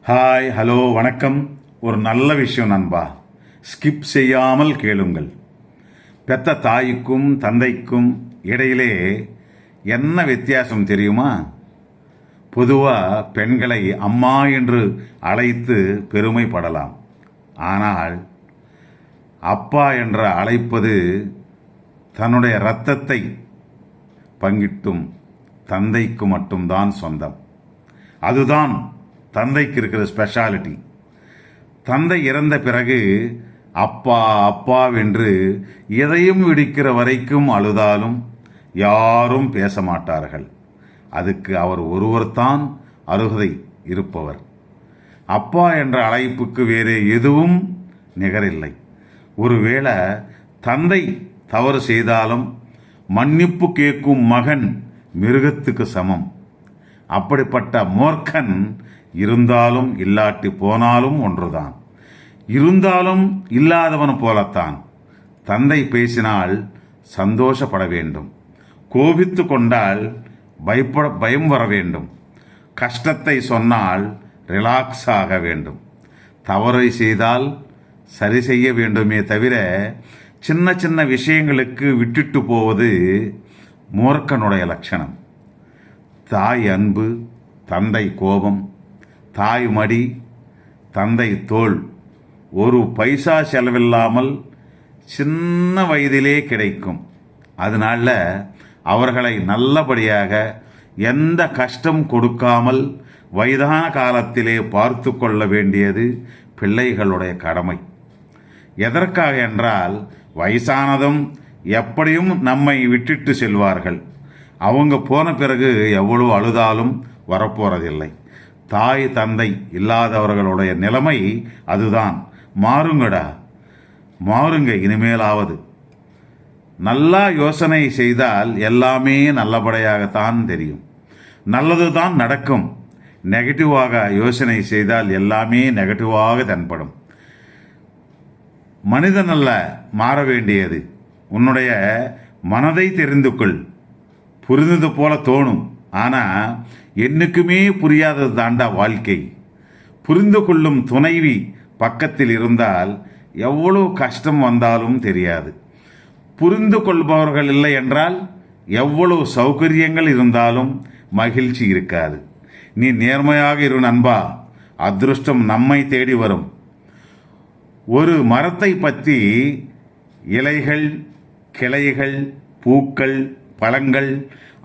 Hi, hello, வணக்கம். ஒரு நல்ல விஷயம் நண்பா, ஸ்கிப் செய்யாமல் கேளுங்கள். பெத்த தாய்க்கும் தந்தைக்கும் இடையிலே என்ன வித்தியாசம் தெரியுமா? பொதுவாக பெண்களை அம்மா என்று அழைத்து பெருமைப்படலாம். ஆனால் அப்பா என்று அழைப்பது தன்னுடைய இரத்தத்தை பங்கிட்டும் தந்தைக்கு மட்டும்தான் சொந்தம். அதுதான் தந்தைக்கு இருக்கிற ஸ்பெஷாலிட்டி. தந்தை இறந்த பிறகு அப்பா அப்பாவென்று எதையும் விடிக்கிற வரைக்கும் அழுதாலும் யாரும் பேச மாட்டார்கள். அதுக்கு அவர் ஒருவர்தான் அருகதை இருப்பவர். அப்பா என்ற அழைப்புக்கு வேறு எதுவும் நிகரில்லை. ஒருவேளை தந்தை தவறு செய்தாலும் மன்னிப்பு கேட்கும் மகன் மிருகத்துக்கு சமம். அப்படிப்பட்ட மூர்க்கன் இருந்தாலும் இல்லாட்டி போனாலும் ஒன்றுதான். இருந்தாலும் இல்லாதவன் போலத்தான். தந்தை பேசினால் சந்தோஷப்பட வேண்டும். கோபித்து கொண்டால் பயம் வர வேண்டும். கஷ்டத்தை சொன்னால் ரிலாக்ஸ் ஆக வேண்டும். தவறை செய்தால் சரி செய்ய வேண்டுமே தவிர சின்ன சின்ன விஷயங்களுக்கு விட்டுட்டு போவது மூர்க்கனுடைய லட்சணம். தாய் அன்பு, தந்தை கோபம், தாய் மடி, தந்தை தோள், ஒரு பைசா செலவில்லாமல் சின்ன வயதிலே கிடைக்கும். அதனால அவர்களை நல்லபடியாக எந்த கஷ்டம் கொடுக்காமல் வயதான காலத்திலே பார்த்து கொள்ள வேண்டியது பிள்ளைகளுடைய கடமை. எதற்காக என்றால், வயசானதும் எப்படியும் நம்மை விட்டுட்டு செல்வார்கள். அவங்க போன பிறகு எவ்வளவு அழுதாலும் வரப்போறதில்லை. தாய் தந்தை இல்லாதவர்களுடைய நிலைமை அதுதான். மாறுங்கடா, மாறுங்க. இனிமேலாவது நல்லா யோசனை செய்தால் எல்லாமே நல்லபடியாகத்தான் தெரியும். நல்லது தான் நடக்கும். நெகட்டிவாக யோசனை செய்தால் எல்லாமே நெகட்டிவாக தென்படும். மனிதன் அல்ல மாற வேண்டியது, உன்னுடைய மனதை தெரிந்து கொள். புரிந்தது போல தோணும், ஆனால் என்னைக்குமே புரியாதது தாண்டா வாழ்க்கை. புரிந்து கொள்ளும் துணைவி பக்கத்தில் இருந்தால் எவ்வளவு கஷ்டம் வந்தாலும் தெரியாது. புரிந்து கொள்பவர்கள் இல்லை என்றால் எவ்வளவு சௌகரியங்கள் இருந்தாலும் மகிழ்ச்சி இருக்காது. நீ நேர்மையாக இரு நண்பா, அதிருஷ்டம் நம்மை தேடி வரும். ஒரு மரத்தை பற்றி இலைகள், கிளைகள், பூக்கள், பழங்கள்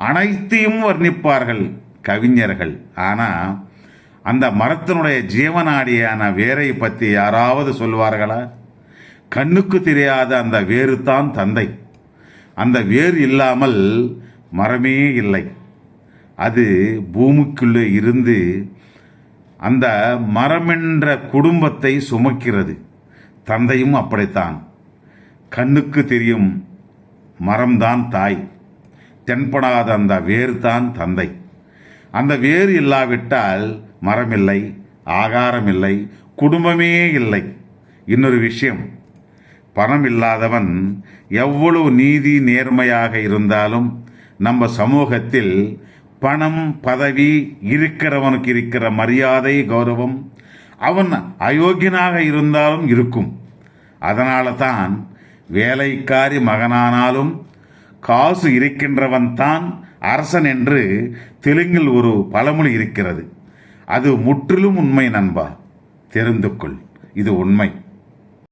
அனைத்தையும் வர்ணிப்பார்கள் கவிஞர்கள். ஆனால் அந்த மரத்தினுடைய ஜீவனாடியான வேரை பற்றி யாராவது சொல்வார்களா? கண்ணுக்கு தெரியாத அந்த வேறு தான் தந்தை. அந்த வேர் இல்லாமல் மரமே இல்லை. அது பூமிக்குள்ளே இருந்து அந்த மரமென்ற குடும்பத்தை சுமக்கிறது. தந்தையும் அப்படித்தான். கண்ணுக்கு தெரியும் மரம்தான் தாய், தென்படாத அந்த வேர் தான் தந்தை. அந்த வேர் இல்லாவிட்டால் மரமில்லை, ஆகாரம் இல்லை, குடும்பமே இல்லை. இன்னொரு விஷயம், பணம் இல்லாதவன் எவ்வளவு நீதி நேர்மையாக இருந்தாலும் நம்ம சமூகத்தில் பணம் பதவி இருக்கிறவனுக்கு இருக்கிற மரியாதை கௌரவம் அவன் அயோக்கியனாக இருந்தாலும் இருக்கும். அதனால தான் வேலைக்காரி மகனானாலும் காசு இருக்கின்றவன் தான் அரசன் என்று தெலுங்கில் ஒரு பழமொழி இருக்கிறது. அது முற்றிலும் உண்மை நண்பா, தெரிந்து கொள். இது உண்மை.